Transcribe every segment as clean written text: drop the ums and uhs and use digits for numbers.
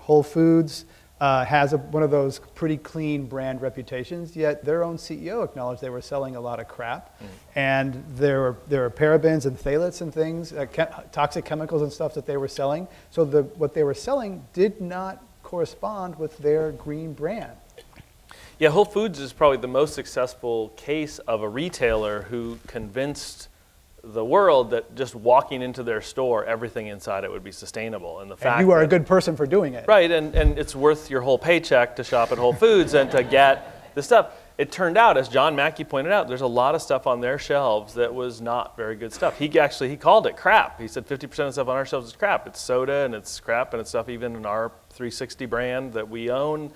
Whole Foods has one of those pretty clean brand reputations, yet their own CEO acknowledged they were selling a lot of crap. And there were parabens and phthalates and things, toxic chemicals and stuff that they were selling. So what they were selling did not correspond with their green brand. Yeah, Whole Foods is probably the most successful case of a retailer who convinced the world that just walking into their store, everything inside it would be sustainable. And the fact you are a good person for doing it. Right, and it's worth your whole paycheck to shop at Whole Foods and to get the stuff. It turned out, as John Mackey pointed out, there's a lot of stuff on their shelves that was not very good stuff. He called it crap. He said 50% of the stuff on our shelves is crap. It's soda and it's crap and it's stuff even in our 360 brand that we own.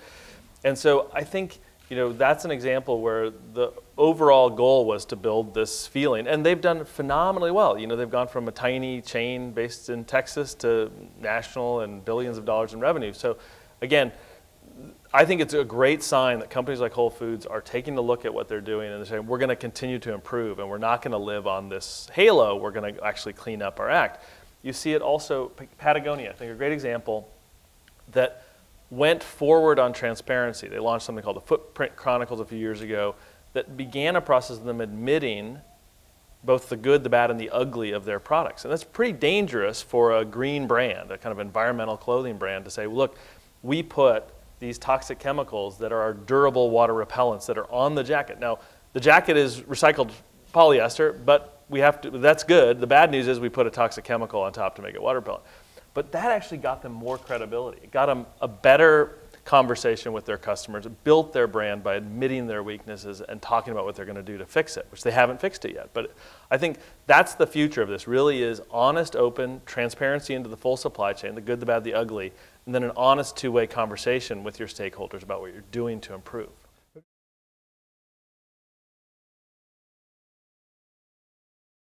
And so I think, that's an example where the overall goal was to build this feeling. And they've done phenomenally well. They've gone from a tiny chain based in Texas to national and billions of dollars in revenue. So again, I think it's a great sign that companies like Whole Foods are taking a look at what they're doing and they're saying, we're going to continue to improve and we're not going to live on this halo. We're going to actually clean up our act. You see it also, Patagonia, I think a great example that went forward on transparency. They launched something called the Footprint Chronicles a few years ago that began a process of them admitting both the good, the bad, and the ugly of their products. And that's pretty dangerous for a green brand, a kind of environmental clothing brand, to say, look, we put these toxic chemicals that are our durable water repellents that are on the jacket. Now, the jacket is recycled polyester, but that's good. The bad news is we put a toxic chemical on top to make it water repellent. But that actually got them more credibility. It got them a better conversation with their customers. It built their brand by admitting their weaknesses and talking about what they're going to do to fix it, which they haven't fixed it yet. But I think that's the future of this, really is honest, open, transparency into the full supply chain, the good, the bad, the ugly, and then an honest two-way conversation with your stakeholders about what you're doing to improve.